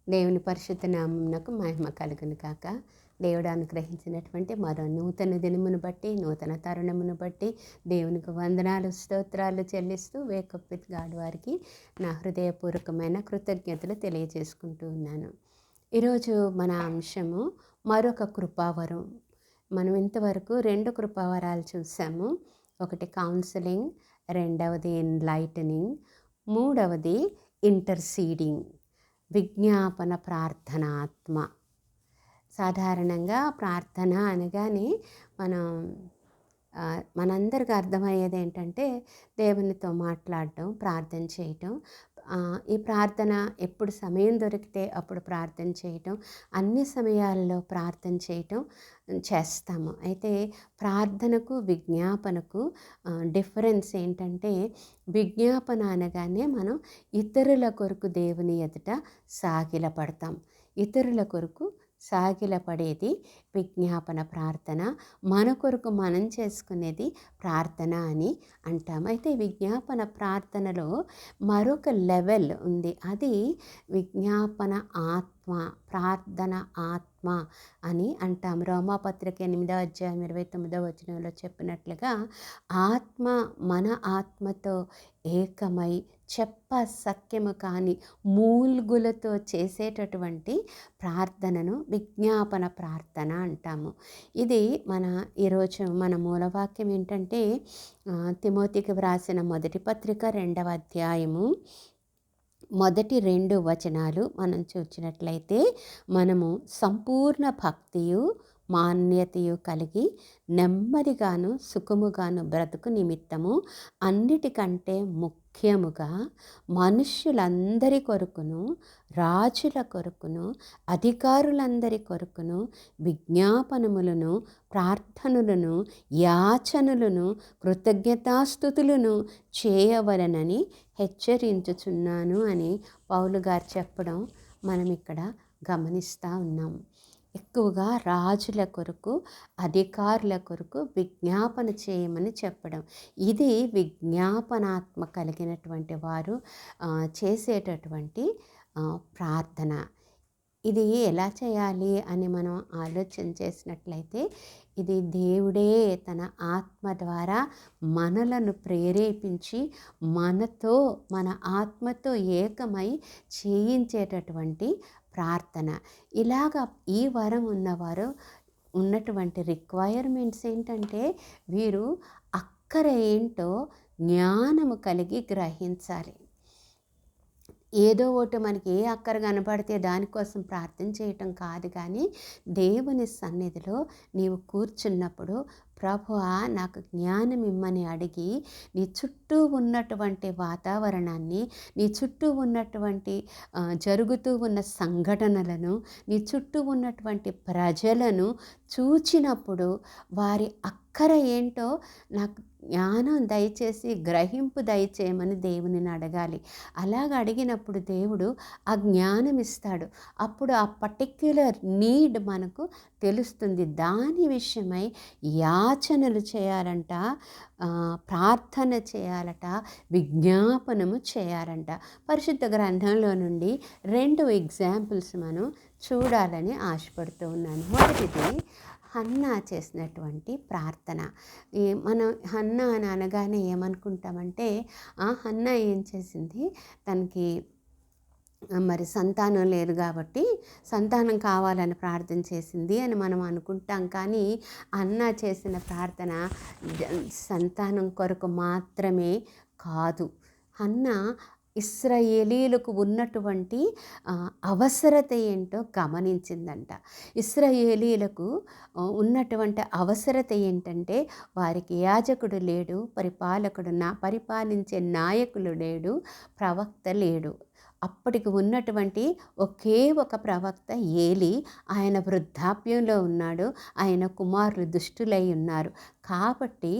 దేవుని పరిశుద్ధ నామమునకు మహిమ కలుగును కాక. దేవుడు అనుగ్రహించినటువంటి మరో నూతన దినమును బట్టి, నూతన తరుణమును బట్టి దేవునికి వందనాలు, స్తోత్రాలు చెల్లిస్తూ వేకప్ విత్ గాడ్ వారికి నా హృదయపూర్వకమైన కృతజ్ఞతలు తెలియజేసుకుంటూ ఉన్నాను. ఈరోజు మన అంశము మరొక కృపావరం. మనం ఇంతవరకు 2 కృపావరాలు చూసాము. ఒకటి కౌన్సిలింగ్, రెండవది ఎన్లైటనింగ్, మూడవది ఇంటర్సీడింగ్, విజ్ఞాపన ప్రార్థనాత్మ. సాధారణంగా ప్రార్థన అనగానే మనం మనందరికీ అర్థమయ్యేది ఏంటంటే దేవునితో మాట్లాడటం, ప్రార్థన చేయటం. ఈ ప్రార్థన ఎప్పుడు సమయం దొరికితే అప్పుడు ప్రార్థన చేయటం, అన్ని సమయాల్లో ప్రార్థన చేయటం చేస్తాము. అయితే ప్రార్థనకు విజ్ఞాపనకు డిఫరెన్స్ ఏంటంటే, విజ్ఞాపన అనగానే మనం ఇతరుల కొరకు దేవుని ఎదుట సాగిలపడతాం. ఇతరుల కొరకు సాగిలపడేది విజ్ఞాపన ప్రార్థన. మన కొరకు మనం చేసుకునేది ప్రార్థన అని అంటాం. అయితే విజ్ఞాపన ప్రార్థనలో మరొక లెవెల్ ఉంది. అది విజ్ఞాపన ఆత్మ, ప్రార్థన ఆత్మ అని అంటాం. రోమాపత్రిక 8వ అధ్యాయం 29వ వచనంలో చెప్పినట్లుగా ఆత్మ మన ఆత్మతో ఏకమై సఖ్యము కాని మూల్గులతో చేసేటటువంటి ప్రార్థనను విజ్ఞాపన ప్రార్థన అంటాము. ఇది ఈరోజు మన మూలవాక్యం ఏంటంటే తిమోతికి వ్రాసిన మొదటి పత్రిక 2వ అధ్యాయము మొదటి 2 వచనాలు మనం చూసినట్లయితే, మనము సంపూర్ణ భక్తియు మాన్యతయు కలిగి నెమ్మదిగాను సుఖముగాను బ్రతుకు నిమిత్తము అన్నిటికంటే ముఖ్యముగా మనుష్యులందరి కొరకును, రాజుల కొరకును, అధికారులందరి కొరకును విజ్ఞాపనములను, ప్రార్థనలను, యాచనలను, కృతజ్ఞతాస్తుతులను చేయవలనని హెచ్చరించుచున్నాను అని పౌలు గారు చెప్పడం మనం ఇక్కడ గమనిస్తూ ఉన్నాం. ఎక్కువగా రాజుల కొరకు, అధికారుల కొరకు విజ్ఞాపన చేయమని చెప్పడం. ఇది విజ్ఞాపనాత్మ కలిగినటువంటి వారు చేసేటటువంటి ప్రార్థన. ఇది ఎలా చేయాలి అని మనం ఆలోచన చేసినట్లయితే, ఇది దేవుడే తన ఆత్మ ద్వారా మనలను ప్రేరేపించి మన ఆత్మతో ఏకమై చేయించేటటువంటి ప్రార్థన. ఇలాగా ఈ వరం ఉన్నవారు ఉన్నటువంటి రిక్వైర్మెంట్స్ ఏంటంటే, వీరు అక్కర ఏంటో జ్ఞానము కలిగి గ్రహించాలి. ఏదో ఒకటి మనకి ఏ అక్కర కనపడితే దానికోసం ప్రార్థన చేయటం కాదు, కానీ దేవుని సన్నిధిలో నీవు కూర్చున్నప్పుడు, ప్రభువా నాకు జ్ఞానం ఇమ్మని అడిగి నీ చుట్టూ ఉన్నటువంటి వాతావరణాన్ని, నీ చుట్టూ ఉన్నటువంటి జరుగుతూ ఉన్న సంఘటనలను, నీ చుట్టూ ఉన్నటువంటి ప్రజలను చూచినప్పుడు వారి అక్కర ఏంటో నాకు జ్ఞానం దయచేసి గ్రహింపు దయచేయమని దేవునిని అడగాలి. అలాగ అడిగినప్పుడు దేవుడు ఆ జ్ఞానం ఇస్తాడు. అప్పుడు ఆ పర్టిక్యులర్ నీడ్ మనకు తెలుస్తుంది. దాని విషయమై యాచనలు చేయాలంట, ప్రార్థన చేయాలట, విజ్ఞాపనము చేయాలంట. పరిశుద్ధ గ్రంథంలో నుండి 2 ఎగ్జాంపుల్స్ మనం చూడాలని ఆశపడుతూ ఉన్నాను. మొదటిది హన్నా చేసినటువంటి ప్రార్థన. మనం హన్నా అని అనగానే ఏమనుకుంటామంటే, హన్నా ఏం చేసింది, తనకి మరి సంతానం లేదు కాబట్టి సంతానం కావాలని ప్రార్థన చేసింది అని మనం అనుకుంటాం. కానీ హన్నా చేసిన ప్రార్థన సంతానం కొరకు మాత్రమే కాదు. హన్నా ఇశ్రాయేలీయులకు ఉన్నటువంటి అవసరత ఏంటో గమనించిందంట. ఇశ్రాయేలీయులకు ఉన్నటువంటి అవసరత ఏంటంటే, వారికి యాజకుడు లేడు, పరిపాలించే నాయకులు లేడు, ప్రవక్త లేడు. అప్పటికి ఉన్నటువంటి ఒకే ఒక ప్రవక్త ఏలీ. ఆయన వృద్ధాప్యంలో ఉన్నాడు. ఆయన కుమారులు దుష్టులై ఉన్నారు. కాబట్టి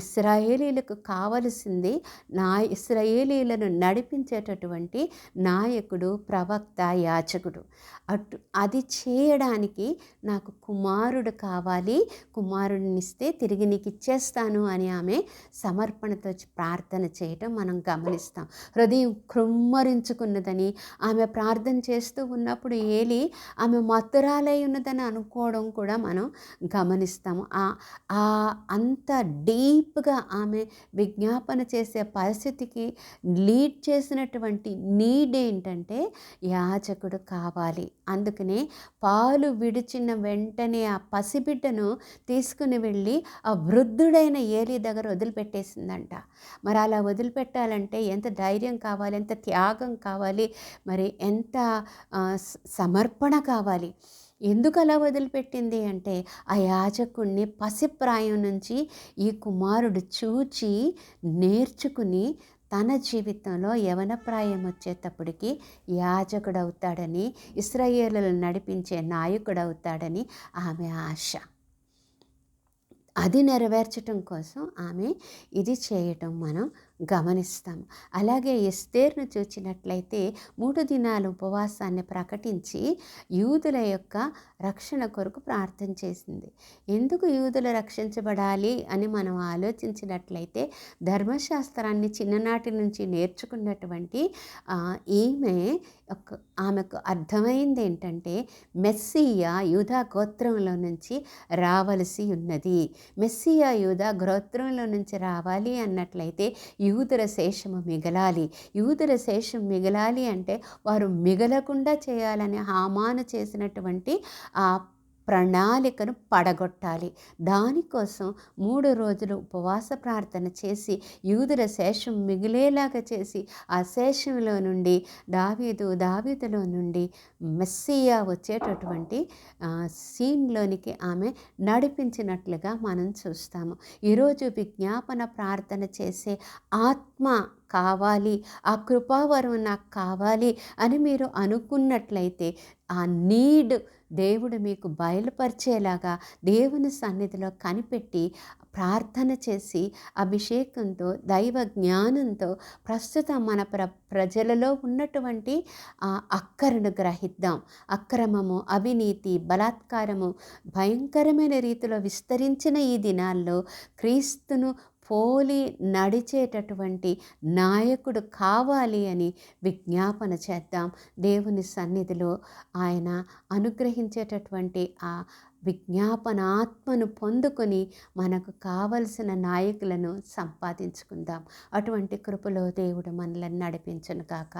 ఇశ్రాయేలీయులకు కావలసింది ఇశ్రాయేలీయులను నడిపించేటటువంటి నాయకుడు, ప్రవక్త, యాజకుడు. అది చేయడానికి నాకు కుమారుడు కావాలి, కుమారుడినిస్తే తిరిగి నీకు ఇచ్చేస్తాను అని ఆమె సమర్పణతో ప్రార్థన చేయటం మనం గమనిస్తాం. హృదయం కృమ్మరించుకున్నదని ఆమె ప్రార్థన చేస్తూ ఉన్నప్పుడు ఏలి ఆమె మత్తురాలై ఉన్నదని అనుకోవడం కూడా మనం గమనిస్తాము. అంత డీప్గా ఆమె విజ్ఞాపన చేసే పరిస్థితికి లీడ్ చేసినటువంటి నీడ్ ఏంటంటే యాజకుడు కావాలి. అందుకనే పాలు విడిచిన వెంటనే ఆ పసిబిడ్డను తీసుకుని వెళ్ళి ఆ వృద్ధుడైన ఏలీ దగ్గర వదిలిపెట్టేసిందంట. మరి అలా వదిలిపెట్టాలంటే ఎంత ధైర్యం కావాలి, ఎంత త్యాగం కావాలి, మరి ఎంత సమర్పణ కావాలి. ఎందుకు అలా వదిలిపెట్టింది అంటే ఆ యాజకుడిని పసిప్రాయం నుంచి ఈ కుమారుడు చూచి నేర్చుకుని తన జీవితంలో యవన ప్రాయం వచ్చేటప్పటికి యాజకుడవుతాడని, ఇశ్రాయేలులను నడిపించే నాయకుడవుతాడని ఆమె ఆశ. అది నెరవేర్చటం కోసం ఆమె ఇది చేయటం మనం గమనిస్తాం. అలాగే ఎస్తేరును చూచినట్లయితే 3 దినాలు ఉపవాసాన్ని ప్రకటించి యూదుల యొక్క రక్షణ కొరకు ప్రార్థన చేసింది. ఎందుకు యూదులు రక్షించబడాలి అని మనం ఆలోచించినట్లయితే ధర్మశాస్త్రాన్ని చిన్ననాటి నుంచి నేర్చుకున్నటువంటి ఆమెకు అర్థమైంది ఏంటంటే మెస్సియా యూదా గోత్రంలో నుంచి రావలసి ఉన్నది. మెస్సియా యూదా గోత్రంలో నుంచి రావాలి అన్నట్లయితే యూదుల శేషము మిగలాలి. యూదుల శేషం మిగలాలి అంటే వారు మిగలకుండా చేయాలని హామాను చేసినటువంటి ఆ ప్రణాళికను పడగొట్టాలి. దానికోసం 3 రోజులు ఉపవాస ప్రార్థన చేసి శేషం మిగిలేలాగా చేసి ఆ శేషంలో నుండి దావీదులో నుండి మెస్సియా వచ్చేటటువంటి సీన్లోనికి ఆమె నడిపించినట్లుగా మనం చూస్తాము. ఈరోజు విజ్ఞాపన ప్రార్థన చేసే ఆత్మ కావాలి, ఆ కృపావరం నాకు కావాలి అని మీరు అనుకున్నట్లయితే ఆ నీడ్ దేవుడు మీకు బయలుపరిచేలాగా దేవుని సన్నిధిలో కనిపెట్టి ప్రార్థన చేసి అభిషేకంతో దైవ జ్ఞానంతో ప్రస్తుతం మన ప్రజలలో ఉన్నటువంటి అక్కరను గ్రహిద్దాం. అక్రమము, అవినీతి, బలాత్కారము భయంకరమైన రీతిలో విస్తరించిన ఈ దినాల్లో క్రీస్తును పోలి నడిచేటటువంటి నాయకుడు కావాలి అని విజ్ఞాపన చేద్దాం. దేవుని సన్నిధిలో ఆయన అనుగ్రహించేటటువంటి ఆ విజ్ఞాపన ఆత్మను పొందుకొని మనకు కావలసిన నాయకులను సంపాదించుకుందాం. అటువంటి కృపలో దేవుడు మనల్ని నడిపించును గాక.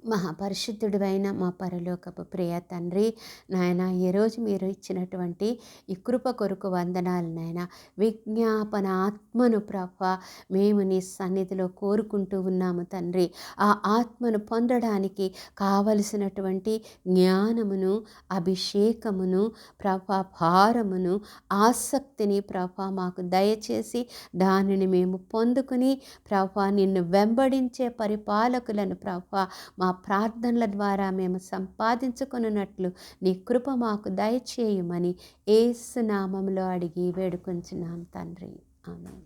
మహాపరిశుద్ధుడివైన మా పరలోకపు ప్రియ తండ్రి, నాయన ఈరోజు మీరు ఇచ్చినటువంటి ఈ కృప కొరకు వందనాలు నాయన. విజ్ఞాపన ఆత్మను ప్రభా మేము నీ సన్నిధిలో కోరుకుంటూ ఉన్నాము తండ్రి. ఆ ఆత్మను పొందడానికి కావలసినటువంటి జ్ఞానమును, అభిషేకమును, ప్రభా భారమును, ఆసక్తిని ప్రభా మాకు దయచేసి దానిని మేము పొందుకుని ప్రభా నిన్ను వెంబడించే పరిపాలకులను ప్రభా మా ప్రార్థనల ద్వారా మేము సంపాదించుకొనున్నట్లు నీ కృప మాకు దయచేయమని యేసు నామములో అడిగి వేడుకొంచున్నాం తండ్రి. ఆమేన్.